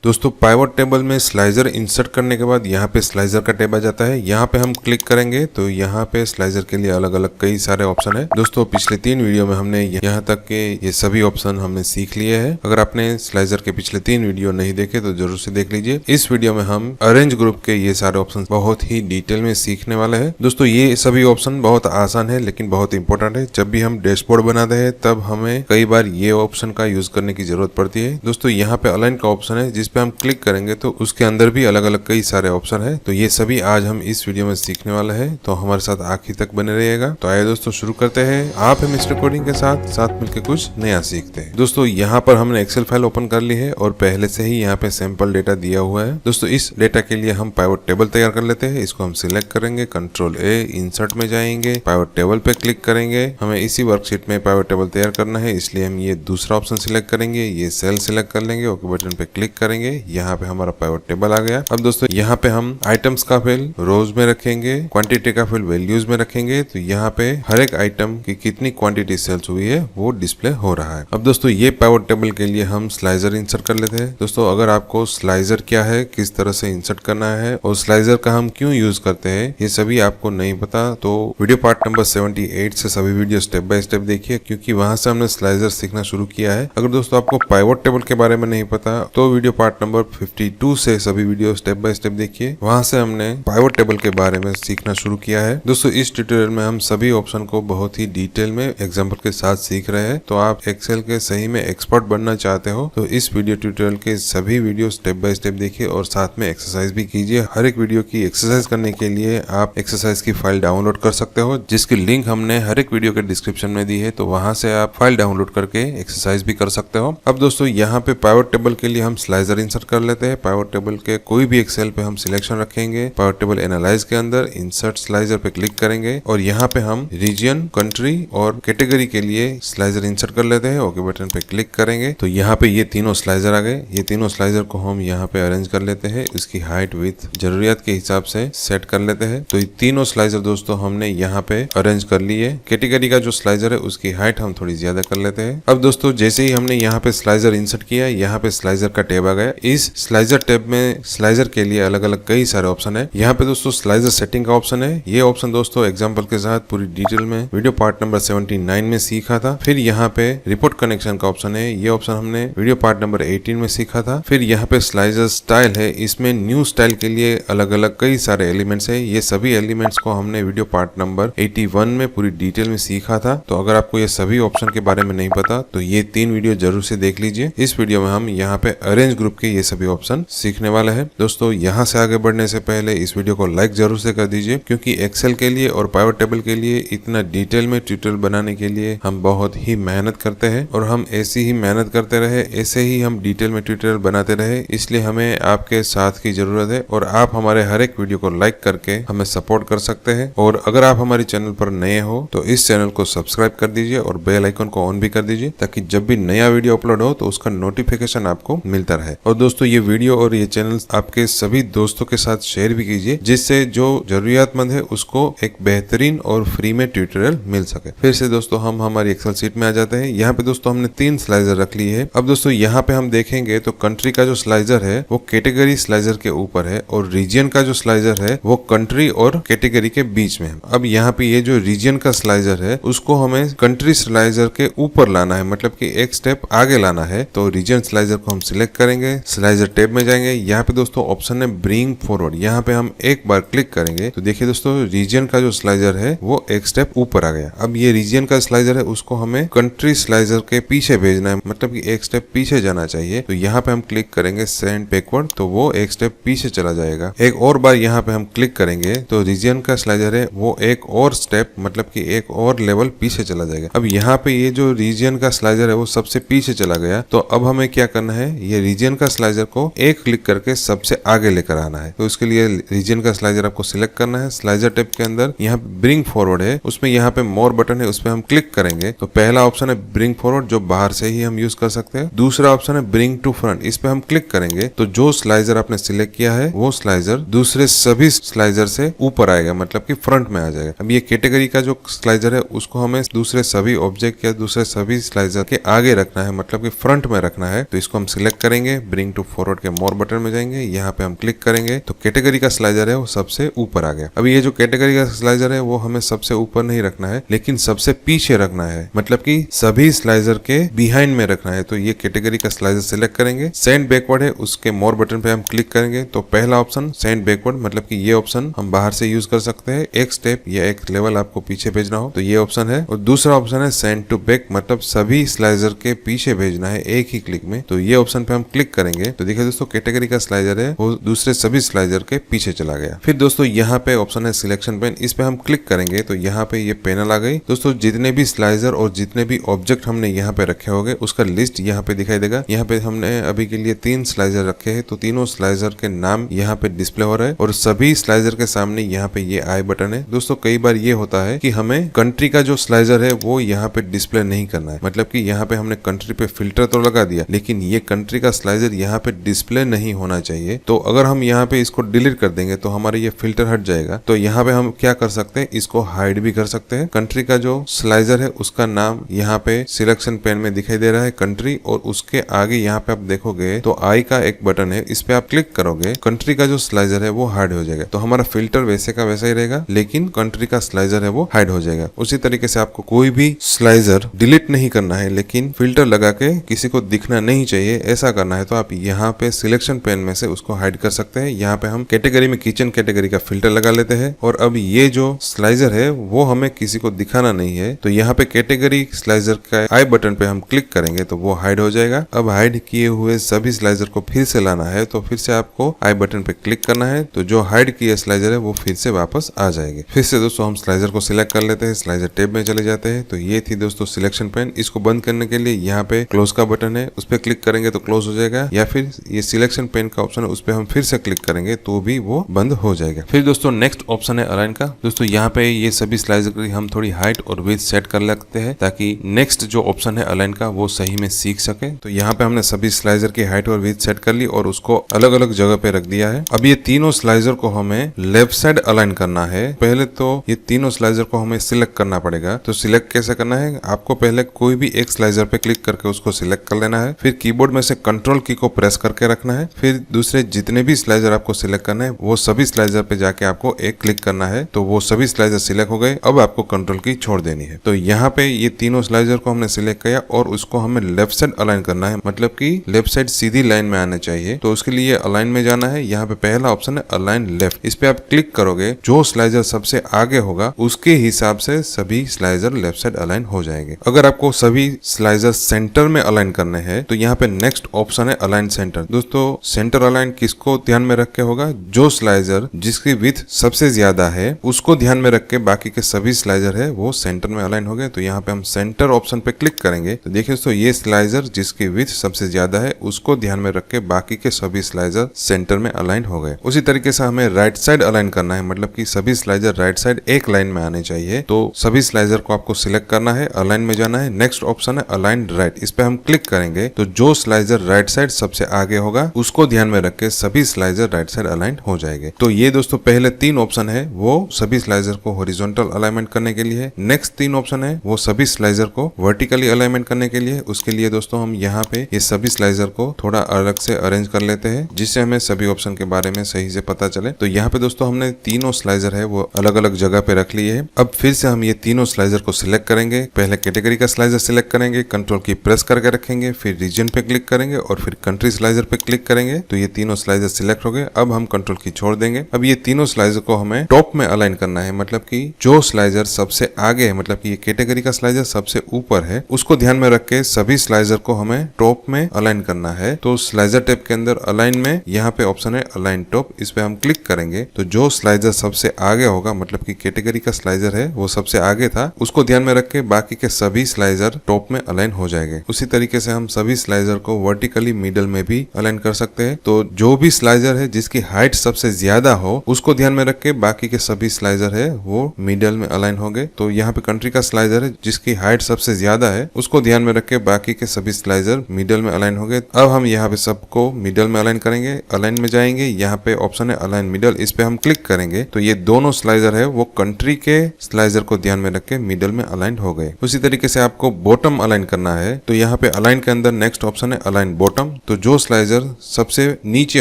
दोस्तों pivot table में slicer insert करने के बाद यहाँ पे स्लाइजर का टैब आ जाता है। यहाँ पे हम क्लिक करेंगे तो यहाँ पे स्लाइजर के लिए अलग अलग कई सारे ऑप्शन है। दोस्तों पिछले 3 वीडियो में हमने यहाँ तक के ये सभी ऑप्शन हमने सीख लिए हैं। अगर आपने स्लाइजर के पिछले 3 वीडियो नहीं देखे तो जरूर से देख लीजिए। इस वीडियो में हम अरेंज ग्रुप के ये सारे ऑप्शन बहुत ही डिटेल में सीखने वाले हैं। दोस्तों ये सभी ऑप्शन बहुत आसान है लेकिन बहुत इंपॉर्टेंट है। जब भी हम डैशबोर्ड बनाते हैं तब हमें कई बार ये ऑप्शन का यूज करने की जरूरत पड़ती है। दोस्तों यहाँ पे अलाइन का ऑप्शन है, जिस पे हम क्लिक करेंगे तो उसके अंदर भी अलग अलग कई सारे ऑप्शन है। तो ये सभी आज हम इस वीडियो में सीखने वाले हैं, तो हमारे साथ आखिर तक बने रहिएगा। तो आइए दोस्तों शुरू करते हैं। आप हम मिस्टर कोडिंग के साथ मिलकर कुछ नया सीखते हैं। दोस्तों यहाँ पर हमने एक्सेल फाइल ओपन कर ली है और पहले से ही यहाँ पे सैंपल डेटा दिया हुआ है। दोस्तों इस डेटा के लिए हम पाइवट टेबल तैयार कर लेते हैं। इसको हम सिलेक्ट करेंगे, कंट्रोल ए, इंसर्ट में जाएंगे, पाइवट टेबल पे क्लिक करेंगे। हमें इसी वर्कशीट में पाइवट टेबल तैयार करना है, इसलिए हम ये दूसरा ऑप्शन सिलेक्ट करेंगे, ये सेल सिलेक्ट कर लेंगे, ओके बटन पे क्लिक करेंगे। यहाँ पे हमारा पाइवट टेबल आ गया। अब दोस्तों यहाँ पे हम आइटम्स का फील्ड रोज में रखेंगे, क्वांटिटी का फील्ड वैल्यूज में रखेंगे। तो यहाँ पे हर एक आइटम की कितनी क्वांटिटी सेल्स हुई है वो डिस्प्ले हो रहा है। अब दोस्तों ये पाइवट टेबल के लिए हम स्लाइजर इंसर्ट कर लेते हैं। दोस्तों अगर आपको स्लाइजर क्या है, किस तरह से इंसर्ट करना है और स्लाइजर का हम क्यों यूज करते हैं, ये सभी आपको नहीं पता तो वीडियो पार्ट नंबर 78 से सभी वीडियो स्टेप बाय स्टेप देखिए, क्योंकि वहां से हमने स्लाइजर सीखना शुरू किया है। अगर दोस्तों आपको पाइवट टेबल के बारे में नहीं पता तो वीडियो पार्ट नंबर 52 से सभी वीडियो स्टेप बाय स्टेप देखिए, वहां से हमने पाइवट टेबल के बारे में सीखना शुरू किया है। दोस्तों इस ट्यूटोरियल में हम सभी ऑप्शन को बहुत ही डिटेल में एग्जांपल के साथ सीख रहे हैं। तो आप एक्सेल के सही में एक्सपर्ट बनना चाहते हो तो इस वीडियो ट्यूटोरियल के सभी वीडियो स्टेप बाय स्टेप देखिए और साथ में एक्सरसाइज भी कीजिए। हर एक वीडियो की एक्सरसाइज करने के लिए आप एक्सरसाइज की फाइल डाउनलोड कर सकते हो, जिसकी लिंक हमने हर एक वीडियो के डिस्क्रिप्शन में दी है। तो वहां से आप फाइल डाउनलोड करके एक्सरसाइज भी कर सकते हो। अब दोस्तों यहाँ पे पाइवट टेबल के लिए हम स्लाइजर इंसर्ट कर लेते हैं। पाइवट टेबल के कोई भी एक सेल पे हम सिलेक्शन रखेंगे, पाइवट टेबल एनालाइज के अंदर इंसर्ट स्लाइजर पे क्लिक करेंगे और यहाँ पे हम रीजन, कंट्री और कैटेगरी के लिए स्लाइजर इंसर्ट कर लेते हैं। ओके बटन पे क्लिक करेंगे तो यहाँ पे ये तीनों स्लाइजर आ गए। ये तीनों स्लाइजर को हम यहाँ पे अरेंज कर लेते हैं, इसकी हाइट विड्थ जरूरियात के हिसाब से सेट कर लेते हैं। तो ये तीनों स्लाइजर दोस्तों हमने यहाँ पे अरेंज कर लिए। कैटेगरी का जो स्लाइजर है उसकी हाइट हम थोड़ी ज्यादा कर लेते हैं। अब दोस्तों जैसे ही हमने यहाँ पे स्लाइजर इंसर्ट किया, यहाँ पे स्लाइजर का टैब आ गया। इस स्लाइजर टैब में स्लाइजर के लिए अलग अलग कई सारे ऑप्शन है। यहाँ पे दोस्तों स्लाइजर सेटिंग का ऑप्शन है। ये ऑप्शन दोस्तों एग्जांपल के साथ पूरी डिटेल में वीडियो पार्ट नंबर 79 में सीखा था। फिर यहाँ पे रिपोर्ट कनेक्शन का ऑप्शन है। ये ऑप्शन हमने वीडियो पार्ट नंबर 18 में सीखा था। फिर यहाँ पे स्लाइजर स्टाइल है। इसमें न्यू स्टाइल के लिए अलग अलग कई सारे एलिमेंट्स है। ये सभी एलिमेंट्स को हमने वीडियो पार्ट नंबर 81 में पूरी डिटेल में सीखा था। तो अगर आपको ये सभी ऑप्शन के बारे में नहीं पता तो ये 3 वीडियो जरूर से देख लीजिए। इस वीडियो में हम यहाँ पे अरेंज ग्रुप के ये सभी ऑप्शन सीखने वाले हैं। दोस्तों यहाँ से आगे बढ़ने से पहले इस वीडियो को लाइक जरूर से कर दीजिए, क्योंकि एक्सेल के लिए और पाइवट टेबल के लिए इतना डिटेल में ट्यूटोरियल बनाने के लिए हम बहुत ही मेहनत करते हैं और हम ऐसी ही मेहनत करते रहे, ऐसे ही हम डिटेल में ट्यूटोरियल बनाते रहे। इसलिए हमें आपके साथ की जरूरत है और आप हमारे हर एक वीडियो को लाइक करके हमें सपोर्ट कर सकते हैं। और अगर आप हमारे चैनल पर नए हो तो इस चैनल को सब्सक्राइब कर दीजिए और बेल आइकन को ऑन भी कर दीजिए, ताकि जब भी नया वीडियो अपलोड हो तो उसका नोटिफिकेशन आपको मिलता रहे। और दोस्तों ये वीडियो और ये चैनल आपके सभी दोस्तों के साथ शेयर भी कीजिए, जिससे जो जरूरियातमंद है उसको एक बेहतरीन और फ्री में ट्यूटोरियल मिल सके। फिर से दोस्तों हम हमारी एक्सेल शीट में आ जाते हैं। यहाँ पे दोस्तों हमने 3 स्लाइजर रख ली है। अब दोस्तों यहाँ पे हम देखेंगे तो कंट्री का जो स्लाइजर है वो कैटेगरी स्लाइजर के ऊपर है और रीजन का जो स्लाइजर है वो कंट्री और कैटेगरी के बीच में है। अब यहाँ पे ये जो रीजन का स्लाइजर है उसको हमें कंट्री स्लाइजर के ऊपर लाना है, मतलब कि एक स्टेप आगे लाना है। तो रीजन स्लाइजर को हम सिलेक्ट करेंगे, स्लाइजर टैब में जाएंगे। यहाँ पे दोस्तों ऑप्शन है ब्रिंग फॉरवर्ड। यहाँ पे हम एक बार क्लिक करेंगे तो देखिए दोस्तों रीजन का जो स्लाइजर है वो एक स्टेप ऊपर आ गया। अब ये रीजन का स्लाइजर है उसको हमें कंट्री स्लाइजर के पीछे भेजना है, मतलब कि एक स्टेप पीछे जाना चाहिए। तो यहाँ पे हम क्लिक करेंगे सेंड बैकवर्ड, तो वो एक स्टेप पीछे चला जाएगा। एक और बार यहाँ पे हम क्लिक करेंगे तो रीजन का स्लाइजर है वो एक और स्टेप, मतलब कि एक और लेवल पीछे चला जाएगा। अब यहाँ पे ये जो रीजन का स्लाइजर है वो सबसे पीछे चला गया। तो अब हमें क्या करना है, ये रीजन का स्लाइजर को एक क्लिक करके सबसे आगे लेकर आना है। तो उसके लिए रीजन का स्लाइजर आपको सिलेक्ट करना है। स्लाइजर टैब के अंदर यहाँ पे ब्रिंग फॉरवर्ड है, उसमें यहाँ पे मोर बटन है, उस पर हम क्लिक करेंगे तो पहला ऑप्शन है ब्रिंग फॉरवर्ड, जो बाहर से ही हम यूज कर सकते हैं। दूसरा ऑप्शन है ब्रिंग टू फ्रंट, इस पे हम क्लिक करेंगे तो जो स्लाइजर आपने सिलेक्ट किया है वो स्लाइजर दूसरे सभी स्लाइजर से ऊपर आएगा, मतलब कि फ्रंट में आ जाएगा। अब ये कैटेगरी का जो स्लाइजर है उसको हमें दूसरे सभी ऑब्जेक्ट या दूसरे सभी स्लाइजर के आगे रखना है, मतलब कि फ्रंट में रखना है। तो इसको हम सिलेक्ट करेंगे, ब्रिंग टू फॉरवर्ड के मोर बटन में जाएंगे, यहाँ पे हम क्लिक करेंगे तो कैटेगरी का स्लाइजर है वो सबसे ऊपर आ गया। अब ये जो कैटेगरी का स्लाइजर है वो हमें सबसे ऊपर नहीं रखना है, लेकिन सबसे पीछे रखना है, मतलब कि सभी स्लाइजर के बिहाइंड में रखना है। तो ये कैटेगरी का स्लाइजर सिलेक्ट करेंगे, सेंड बैकवर्ड है उसके मोर बटन पे हम क्लिक करेंगे तो पहला ऑप्शन सेंड बैकवर्ड, मतलब कि ये ऑप्शन हम बाहर से यूज कर सकते हैं, एक स्टेप या एक लेवल आपको पीछे भेजना हो तो ये ऑप्शन है। और दूसरा ऑप्शन है सेंड टू बैक, मतलब सभी स्लाइजर के पीछे भेजना है एक ही क्लिक में, तो ये ऑप्शन पे हम क्लिक करेंगे तो देखिए दोस्तों कैटेगरी का स्लाइजर है वो दूसरे सभी स्लाइजर के पीछे चला गया। फिर दोस्तों यहाँ पे ऑप्शन है सिलेक्शन पेन, इस पे हम क्लिक करेंगे तो यहाँ पे ये पैनल आ गई। दोस्तों जितने भी स्लाइजर और जितने भी ऑब्जेक्ट हमने यहाँ पे रखे होंगे उसका लिस्ट यहाँ पे दिखाई देगा। यहाँ पे हमने अभी के लिए 3 स्लाइजर रखे हैं तो तीनों स्लाइजर के नाम यहाँ पे डिस्प्ले हो रहा है और सभी स्लाइजर के सामने यहाँ पे ये आई बटन है। दोस्तों कई बार ये होता है कि हमें कंट्री का जो स्लाइजर है वो यहाँ पे डिस्प्ले नहीं करना है, मतलब कि यहाँ पे हमने कंट्री पे फिल्टर तो लगा दिया लेकिन ये कंट्री का स्लाइजर यहाँ पे डिस्प्ले नहीं होना चाहिए। तो अगर हम यहाँ पे इसको डिलीट कर देंगे तो हमारे ये फिल्टर हट जाएगा। तो यहाँ पे हम क्या कर सकते हैं, इसको हाइड भी कर सकते हैं। कंट्री का जो स्लाइजर है उसका नाम यहाँ पे सिलेक्शन पेन में दिखाई दे रहा है कंट्री, और उसके आगे यहाँ पे आप देखोगे तो आई का एक बटन है, इस पे आप क्लिक करोगे कंट्री का जो स्लाइजर है वो हाइड हो जाएगा। तो हमारा फिल्टर वैसे का वैसा ही रहेगा लेकिन कंट्री का स्लाइजर है वो हाइड हो जाएगा। उसी तरीके से आपको कोई भी स्लाइजर डिलीट नहीं करना है लेकिन फिल्टर लगा के किसी को दिखना नहीं चाहिए ऐसा करना है तो आप यहाँ पे सिलेक्शन पेन में से उसको हाइड कर सकते हैं। यहाँ पे हम कैटेगरी में किचन कैटेगरी का फिल्टर लगा लेते हैं और अब ये जो स्लाइजर है वो हमें किसी को दिखाना नहीं है तो यहाँ पे कैटेगरी स्लाइजर का आई बटन पे हम क्लिक करेंगे तो वो हाइड हो जाएगा। अब हाइड किए हुए सभी स्लाइजर को फिर से लाना है तो फिर से आपको आई बटन पे क्लिक करना है तो जो हाइड किए स्लाइजर है वो फिर से वापस आ जाएंगे। फिर से दोस्तों हम स्लाइजर को सिलेक्ट कर लेते हैं, स्लाइजर टैब में चले जाते हैं। तो ये थी दोस्तों सिलेक्शन पेन। इसको बंद करने के लिए यहाँ पे क्लोज का बटन है, उस पर क्लिक करेंगे तो क्लोज हो जाएगा, या फिर ये सिलेक्शन पेन का ऑप्शन है उस पर हम फिर से क्लिक करेंगे तो भी वो बंद हो जाएगा। फिर दोस्तों नेक्स्ट ऑप्शन है अलाइन का। दोस्तों यहाँ पे ये सभी स्लाइजर की हम थोड़ी हाइट और विड्थ सेट कर लेते हैं ताकि नेक्स्ट जो ऑप्शन है अलाइन का वो सही में सीख सके। तो यहाँ पे हमने सभी स्लाइजर की हाइट और विड्थ सेट कर ली और उसको अलग अलग जगह पे रख दिया है। अब ये तीनों स्लाइजर को हमें लेफ्ट साइड अलाइन करना है। पहले तो ये तीनों स्लाइजर को हमें सिलेक्ट करना पड़ेगा। तो सिलेक्ट कैसे करना है, आपको पहले कोई भी एक स्लाइजर पे क्लिक करके उसको सिलेक्ट कर लेना है, फिर कीबोर्ड में से कंट्रोल की को प्रेस करके रखना है, फिर दूसरे जितने भी स्लाइजर आपको सिलेक्ट करना है वो सभी स्लाइजर पे जाके आपको एक क्लिक करना है तो वो सभी स्लाइजर सिलेक्ट हो गए। अब आपको कंट्रोल की छोड़ देनी है। तो यहाँ पे ये तीनों स्लाइजर को हमने सिलेक्ट किया और उसको हमें लेफ्ट साइड अलाइन करना है, मतलब कि लेफ्ट साइड सीधी लाइन में आना चाहिए। तो उसके लिए अलाइन में जाना है। यहाँ पे पहला ऑप्शन है अलाइन लेफ्ट, इस पे आप क्लिक करोगे, जो स्लाइजर सबसे आगे होगा उसके हिसाब से सभी स्लाइजर लेफ्ट साइड अलाइन हो जाएंगे। अगर आपको सभी स्लाइजर सेंटर में अलाइन करने हैं तो यहाँ पे नेक्स्ट ऑप्शन है अलाइन सेंटर। दोस्तों सेंटर अलाइन किसको ध्यान में रख के होगा, जो स्लाइजर जिसकी विड्थ सबसे ज्यादा है उसको ध्यान में रख के बाकी के सभी स्लाइजर है वो सेंटर में अलाइन हो गए। तो यहाँ पे हम सेंटर ऑप्शन पे क्लिक करेंगे तो देखिए दोस्तों ये स्लाइजर जिसकी विड्थ सबसे ज्यादा है उसको ध्यान में रख के बाकी के सभी स्लाइजर सेंटर में अलाइन हो गए। उसी तरीके से हमें राइट साइड अलाइन करना है, मतलब कि सभी स्लाइजर राइट साइड एक लाइन में आने चाहिए। तो सभी स्लाइजर को आपको सिलेक्ट करना है, अलाइन में जाना है। नेक्स्ट ऑप्शन है अलाइन राइट, इस पे हम क्लिक करेंगे तो जो स्लाइजर राइट साइड सबसे आगे होगा उसको ध्यान में रख के सभी स्लाइजर राइट साइड अलाइन हो जाएंगे। तो ये दोस्तों पहले 3 ऑप्शन है वो सभी स्लाइजर को हॉरिजॉन्टल अलाइनमेंट करने के लिए। नेक्स्ट 3 ऑप्शन है वो सभी स्लाइजर को वर्टिकली अलाइनमेंट करने के लिए। उसके लिए दोस्तों हम यहाँ पे ये सभी स्लाइजर को थोड़ा अलग से अरेंज कर लेते हैं जिससे हमें सभी ऑप्शन के बारे में सही से पता चले। तो यहाँ पे दोस्तों हमने तीनों स्लाइजर है वो अलग अलग जगह पे रख लिए है। अब फिर से हम ये तीनों स्लाइजर को सिलेक्ट करेंगे। पहले कैटेगरी का स्लाइजर सिलेक्ट करेंगे, कंट्रोल की प्रेस करके रखेंगे, फिर रीजन पे क्लिक करेंगे और फिर कंट्री स्लाइजर पे क्लिक करेंगे तो ये तीनों स्लाइजर सिलेक्ट हो गए। अब हम कंट्रोल की छोड़ देंगे। अब ये तीनों स्लाइजर को हमें टॉप में अलाइन करना है, मतलब कि जो स्लाइजर सबसे आगे है, मतलब कि ये कैटेगरी का स्लाइजर सबसे ऊपर है उसको ध्यान में रख के सभी स्लाइजर को हमें टॉप में अलाइन करना है। तो स्लाइजर टैब के अंदर अलाइन में यहाँ पे ऑप्शन है अलाइन टॉप, इस पे हम क्लिक करेंगे तो जो स्लाइजर सबसे आगे होगा, मतलब कि कैटेगरी का स्लाइजर है वो सबसे आगे था, उसको ध्यान में रख के बाकी के सभी स्लाइजर टॉप में अलाइन हो जाएंगे। उसी तरीके से हम सभी स्लाइजर को वर्टिकली मिडल में भी अलाइन कर सकते हैं। तो जो भी स्लाइजर है जिसकी हाइट सबसे ज्यादा हो उसको ध्यान में रख के बाकी के सभी स्लाइजर है वो मिडल में अलाइन हो गए। तो यहाँ पे कंट्री का स्लाइजर है जिसकी हाइट सबसे ज्यादा है उसको ध्यान में रख के बाकी के सभी स्लाइजर मिडल में अलाइन हो गए। अब हम यहाँ पे सबको मिडल में अलाइन करेंगे। अलाइन में जाएंगे, यहाँ पे ऑप्शन है अलाइन मिडल, इस पे हम क्लिक करेंगे तो ये दोनों स्लाइजर है वो कंट्री के स्लाइजर को ध्यान में रख के मिडल में अलाइन हो गए। उसी तरीके से आपको बॉटम अलाइन करना है तो यहाँ पे अलाइन के अंदर नेक्स्ट ऑप्शन है अलाइन बॉटम, तो जो स्लाइजर सबसे नीचे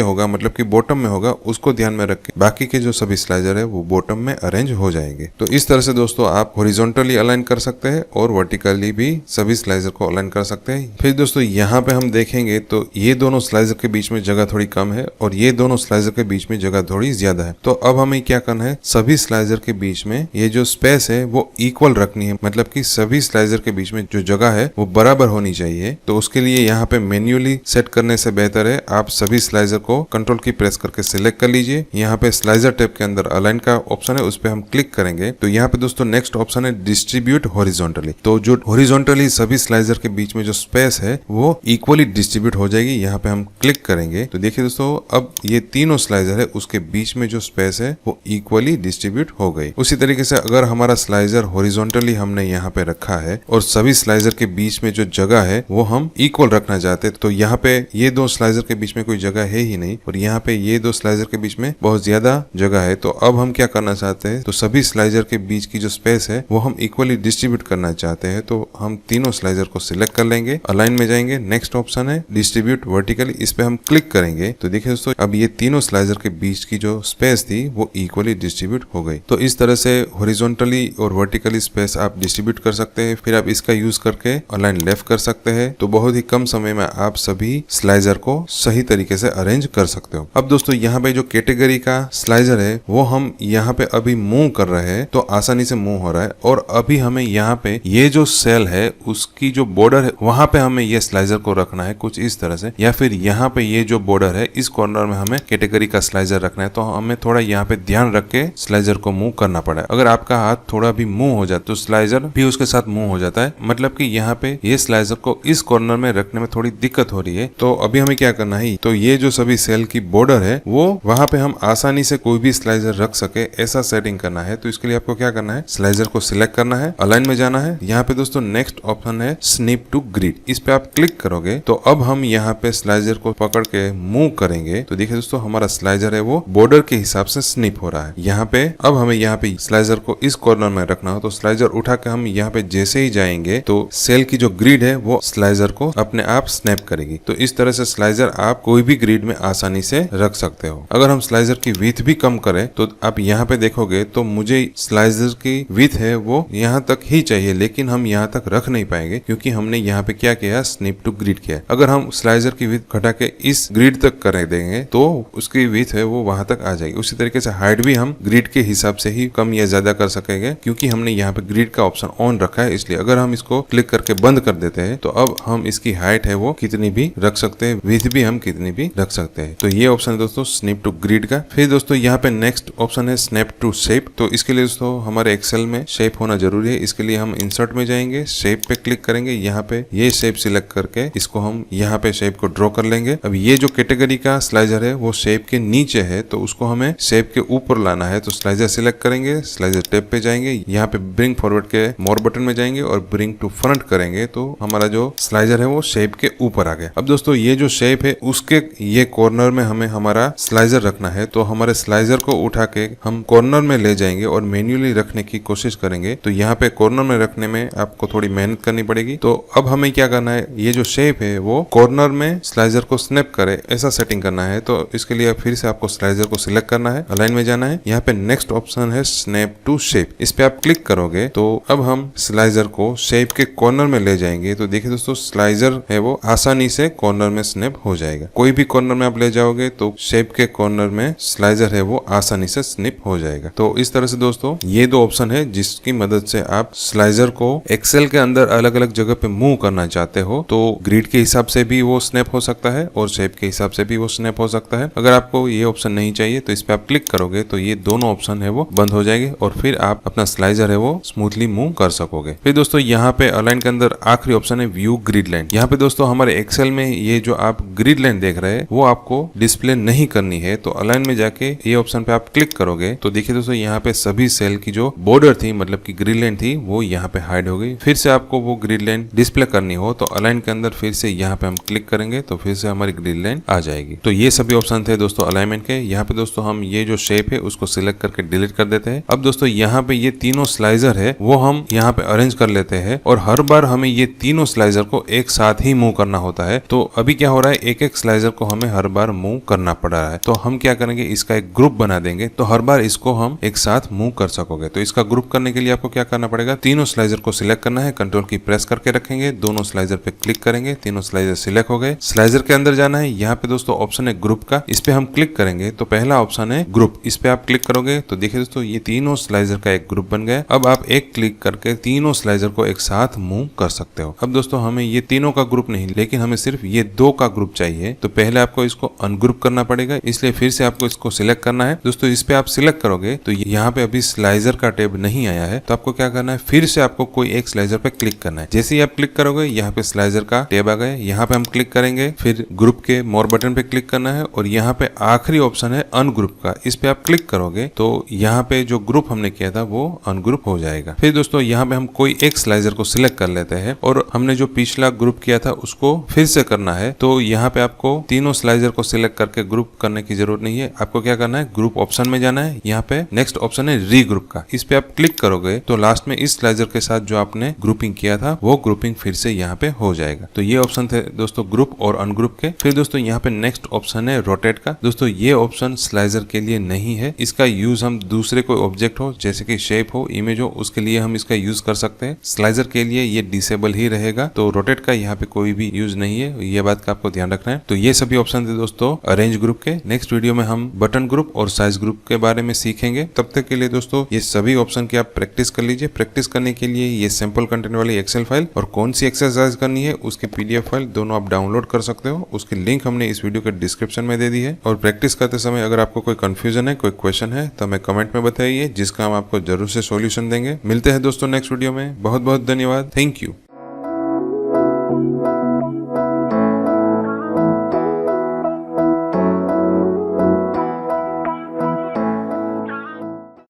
होगा मतलब कि बॉटम में होगा उसको ध्यान में रख के बाकी के जो सभी स्लाइजर है वो बॉटम में अरेंज हो जाएंगे। तो इस तरह से दोस्तों आप हॉरिजॉन्टली अलाइन कर सकते हैं और वर्टिकली भी सभी स्लाइजर को अलाइन कर सकते हैं। फिर दोस्तों यहाँ पे हम देखेंगे तो ये दोनों स्लाइजर के बीच में जगह थोड़ी कम है और ये दोनों स्लाइजर के बीच में जगह थोड़ी ज्यादा है। तो अब हमें क्या करना है, सभी स्लाइजर के बीच में ये जो स्पेस है वो इक्वल रखनी है, मतलब कि सभी स्लाइजर के बीच में जो जगह है वो बराबर होनी चाहिए। तो उसके लिए यहाँ पे मैन्युअली सेट करने से बेहतर है आप सभी स्लाइजर को कंट्रोल की प्रेस करके सिलेक्ट कर लीजिए। यहाँ पे स्लाइजर टैब के अंदर अलाइन का ऑप्शन है, उस पर हम क्लिक करेंगे तो यहाँ पे दोस्तों नेक्स्ट ऑप्शन है डिस्ट्रीब्यूट हॉरिजॉन्टली। तो जो हॉरिजॉन्टली सभी स्लाइजर के बीच में जो स्पेस है वो इक्वली डिस्ट्रीब्यूट हो जाएगी। यहाँ पे हम क्लिक करेंगे तो देखिए दोस्तों अब ये तीनों स्लाइजर है उसके बीच में जो स्पेस है वो इक्वली डिस्ट्रीब्यूट हो गई। उसी तरीके से अगर हमारा स्लाइजर हॉरिजॉन्टली हमने यहाँ पे रखा है और सभी स्लाइजर के बीच में जो जगह है वो हम इक्वल रखना चाहते हैं, तो यहाँ पे ये दो स्लाइजर के बीच में कोई जगह है ही नहीं और यहाँ पे ये दो स्लाइजर के बीच में बहुत ज्यादा जगह है। तो अब हम क्या करना चाहते हैं, तो सभी स्लाइजर के बीच की जो स्पेस है वो हम इक्वली डिस्ट्रीब्यूट करना चाहते हैं। तो हम तीनों स्लाइजर को सिलेक्ट कर लेंगे, अलाइन में जाएंगे, नेक्स्ट ऑप्शन है डिस्ट्रीब्यूट वर्टिकली, इस पे हम क्लिक करेंगे तो देखिए दोस्तों अब ये तीनों स्लाइजर के बीच की जो स्पेस थी वो इक्वली डिस्ट्रीब्यूट हो गई। तो इस तरह से हॉरिजॉन्टली और वर्टिकली स्पेस आप डिस्ट्रीब्यूट कर सकते हैं। फिर आप इसका यूज करके अलाइन लेफ्ट कर सकते हैं। तो बहुत ही कम समय में आप सभी स्लाइजर को सही तरीके से अरेंज कर सकते हो। अब दोस्तों यहाँ पे जो कैटेगरी का स्लाइजर है वो हम यहाँ पे अभी मूव कर रहे हैं तो आसानी से मूव हो रहा है और अभी हमें यहाँ पे ये जो सेल है उसकी जो बॉर्डर है वहां पे हमें ये स्लाइजर को रखना है कुछ इस तरह से, या फिर यहाँ पे ये जो बॉर्डर है इस कॉर्नर में हमें कैटेगरी का स्लाइजर रखना है। तो हमें थोड़ा यहाँ पे ध्यान रख के स्लाइजर को मूव करना पड़ा है। अगर आपका हाथ थोड़ा भी मूव हो जाता तो स्लाइजर भी उसके साथ मूव हो जाता है, मतलब कि यहाँ पे ये स्लाइजर को इस कॉर्नर में रखने में थोड़ी दिक्कत हो रही है। तो अभी हमें क्या करना है, तो ये जो सभी सेल की बॉर्डर है वो वहां पे हम आसानी से कोई भी स्लाइजर रख सके ऐसा सेटिंग करना है। तो इसके लिए आपको क्या करना है, स्लाइजर को सिलेक्ट करना है, अलाइन में जाना है, यहाँ पे दोस्तों नेक्स्ट ऑप्शन है स्निप टू ग्रिड, इस पे आप क्लिक करोगे तो अब हम यहाँ पे स्लाइजर को पकड़ के मूव करेंगे तो देखिए दोस्तों हमारा स्लाइजर है वो बॉर्डर के हिसाब से स्निप हो रहा है। यहाँ पे अब हमें यहाँ पे स्लाइजर को इस कॉर्नर में रखना हो तो स्लाइजर उठा के हम यहाँ पे जैसे ही जाएंगे तो सेल की जो ग्रिड है वो स्लाइजर को अपने आप स्नैप करेगी। तो इस तरह से स्लाइजर आप कोई भी ग्रिड में आसानी से रख सकते हो। अगर हम स्लाइजर की विड्थ भी कम करें तो आप यहाँ पे देखोगे तो मुझे स्लाइजर की विड्थ है वो यहाँ तक ही चाहिए, लेकिन हम यहाँ तक रख नहीं पाएंगे क्योंकि हमने यहाँ पे क्या किया, स्निप टू ग्रिड किया। अगर हम स्लाइजर की विड्थ घटा के इस ग्रिड तक कर देंगे तो उसकी विड्थ है वो वहां तक आ जाएगी। उसी तरीके से हाइट भी हम ग्रिड के हिसाब से ही कम या ज्यादा कर सकेंगे क्योंकि हमने यहाँ पे ग्रिड का ऑप्शन ऑन रखा है। इसलिए अगर हम इसको क्लिक करके बंद कर देते हैं तो अब हम इसकी हाइट है वो कितनी भी रख सकते हैं, विड्थ भी हम कितनी भी रख सकते हैं। तो ये ऑप्शन है दोस्तों स्निप टू ग्रिड का। फिर दोस्तों यहाँ पे नेक्स्ट ऑप्शन है स्नैप टू शेप। तो इसके लिए दोस्तों हमारे एक्सेल में शेप होना जरूरी है। इसके लिए हम इंसर्ट में जाएंगे, शेप पे क्लिक करेंगे, यहाँ पे ये शेप सिलेक्ट करके इसको हम यहाँ पे शेप को ड्रॉ कर लेंगे। अब ये जो कैटेगरी का स्लाइजर है वो शेप के नीचे है तो उसको हमें शेप के ऊपर लाना है। तो स्लाइजर सिलेक्ट करेंगे, स्लाइजर टैब पे जाएंगे, यहाँ पे ब्रिंग फॉरवर्ड के मोर बटन में जाएंगे और ब्रिंग टू फ्रंट करेंगे तो हमारा जो स्लाइजर है वो शेप के ऊपर आ गया। अब दोस्तों ये जो शेप है उसके ये कॉर्नर में हमें हमारा स्लाइजर रखना है। तो हमारे स्लाइजर को उठा के हम कॉर्नर में ले जाएंगे और मैन्युअली रखने की कोशिश करेंगे। तो यहाँ पे कॉर्नर में रखने में आपको थोड़ी मेहनत करनी पड़ेगी। तो अब हमें क्या करना है, ये जो शेप है वो कॉर्नर में स्लाइजर को स्नैप करे ऐसा सेटिंग करना है। तो इसके लिए फिर से आपको स्लाइजर को सिलेक्ट करना है, अलाइन में जाना है, यहाँ पे नेक्स्ट ऑप्शन है स्नैप टू शेप, इस पे आप क्लिक करोगे तो अब हम स्लाइजर को शेप के कॉर्नर में ले जाएंगे। तो देखिए दोस्तों स्लाइजर है वो आसानी से कॉर्नर में स्नैप हो जाएगा। कोई भी कॉर्नर में आप ले जाओगे तो शेप के कॉर्नर में स्लाइजर है वो आसानी से स्निप हो जाएगा। तो इस तरह से दोस्तों ये दो ऑप्शन है जिसकी मदद से आप स्लाइजर को एक्सेल के अंदर अलग अलग जगह पे मूव करना चाहते हो तो ग्रिड के हिसाब से भी वो स्नैप हो सकता है और शेप के हिसाब से भी वो स्नैप हो सकता है। अगर आपको ये ऑप्शन नहीं चाहिए तो इस पे आप क्लिक करोगे तो ये दोनों ऑप्शन है वो बंद हो जाएंगे और फिर आप अपना स्लाइजर है वो स्मूथली मूव कर सकोगे। फिर दोस्तों यहाँ पे अलाइन के अंदर आखिरी ऑप्शन है व्यू ग्रिड लाइन। यहाँ पे दोस्तों हमारे एक्सेल में ये जो आप ग्रिड लाइन देख रहे हैं वो आपको डिस्प्ले नहीं करनी है। तो अलाइन में जाके ये ऑप्शन पे आप क्लिक करोगे तो देखिए दोस्तों यहाँ पे सभी सेल की जो बॉर्डर थी मतलब की ग्रिड लाइन थी वो यहाँ पे हाइड हो गई। फिर से आपको वो ग्रिड लाइन डिस्प्ले करनी हो तो अलाइन के अंदर फिर से यहाँ पे हम क्लिक करेंगे तो फिर से हमारी ग्रिड लाइन आ जाएगी। तो ये सभी ऑप्शन थे दोस्तों अलाइनमेंट के। यहाँ पे दोस्तों हम ये जो शेप है उसको सिलेक्ट करके डिलीट कर देते हैं। अब दोस्तों यहाँ पे ये तीनों स्लाइजर है वो हम यहाँ पे अरेंज कर लेते हैं और हर बार हमें ये तीनों स्लाइजर को एक साथ ही मूव करना होता है। तो अभी क्या हो रहा है, एक एक स्लाइजर को हमें हर बार मूव करना पड़ रहा है। तो हम क्या करेंगे, इसका एक ग्रुप बना देंगे, तो हर बार इसको हम एक साथ मूव कर सकोगे। तो इसका ग्रुप करने के लिए आपको क्या करना पड़ेगा, तीनों स्लाइजर को सिलेक्ट करना है, कंट्रोल की प्रेस करके रखेंगे, दोनों स्लाइजर पे क्लिक करेंगे, तीनों स्लाइजर सिलेक्ट हो गए। स्लाइजर के अंदर जाना है, यहाँ पे दोस्तों ऑप्शन है ग्रुप का, इस पे हम क्लिक करेंगे तो पहला ऑप्शन है ग्रुप, इस पे आप क्लिक करोगे तो देखिए दोस्तों ये तीनों स्लाइजर का एक ग्रुप बन गया। अब आप एक क्लिक करके तीनों स्लाइजर को एक साथ मूव कर सकते हो। अब दोस्तों हमें ये तीनों का ग्रुप नहीं, लेकिन हमें सिर्फ ये दो का ग्रुप चाहिए। तो पहले आपको इसको अनग्रुप करना पड़ेगा, इसलिए फिर से आपको इसको सिलेक्ट करना है। दोस्तों इस पे आप सिलेक्ट करोगे तो यहाँ पे अभी स्लाइजर का टैब नहीं आया है, तो आपको क्या करना है, फिर से आपको कोई एक स्लाइजर पे क्लिक करना है। जैसे ही आप क्लिक करोगे यहाँ पे स्लाइजर का टैब आ गया, यहाँ पे हम क्लिक करेंगे, फिर ग्रुप के मोर बटन पे क्लिक करना है और यहाँ पे आखिरी ऑप्शन है अनग्रुप का, इस पे आप क्लिक करोगे तो यहाँ पे जो ग्रुप हमने किया था वो अनग्रुप हो जाएगा। फिर दोस्तों यहाँ पे हम कोई एक स्लाइजर को सिलेक्ट कर लेते हैं और हमने जो पिछला ग्रुप किया था उसको फिर से करना है। तो यहाँ पे आपको तीनों स्लाइजर को सिलेक्ट करके ग्रुप करने की जरूरत नहीं है, आपको क्या करना है, ग्रुप ऑप्शन में जाना है, यहाँ पे नेक्स्ट ऑप्शन है रीग्रुप का, इस पे आप क्लिक करोगे तो लास्ट में इस स्लाइजर के साथ जो आपने ग्रुपिंग किया था वो ग्रुपिंग फिर से यहाँ पे हो जाएगा। तो ये ऑप्शन थे दोस्तों ग्रुप और अनग्रुप के। फिर दोस्तों यहाँ पे नेक्स्ट ऑप्शन है रोटेट का। दोस्तों ये ऑप्शन स्लाइजर के लिए नहीं है, इसका यूज हम दूसरे कोई ऑब्जेक्ट हो जैसे कि शेप हो, इमेज हो, उसके लिए हम इसका यूज कर सकते हैं। स्लाइजर के लिए ये डिसेबल ही रहेगा, तो रोटेट का यहाँ पे कोई भी यूज नहीं है, ये बात का आपको ध्यान रखना है। तो ये सभी ऑप्शन थे दोस्तों अरेंज ग्रुप के। नेक्स्ट वीडियो में हम बटन ग्रुप और साइज ग्रुप के बारे में सीखेंगे। तब तक के लिए दोस्तों ये सभी ऑप्शन की आप प्रैक्टिस कर लीजिए। प्रैक्टिस करने के लिए ये सिंपल कंटेंट वाली एक्सेल फाइल और कौन सी एक्सरसाइज करनी है उसकी पीडीएफ फाइल दोनों आप डाउनलोड कर सकते हो, उसकी लिंक हमने इस वीडियो के डिस्क्रिप्शन में दे दी है। और प्रैक्टिस करते समय अगर आपको कोई कंफ्यूजन है, कोई क्वेश्चन है तो हमें कमेंट में बताइए, जिसका हम आपको जरूर से सॉल्यूशन देंगे। मिलते हैं दोस्तों नेक्स्ट वीडियो में। बहुत बहुत धन्यवाद, थैंक यू।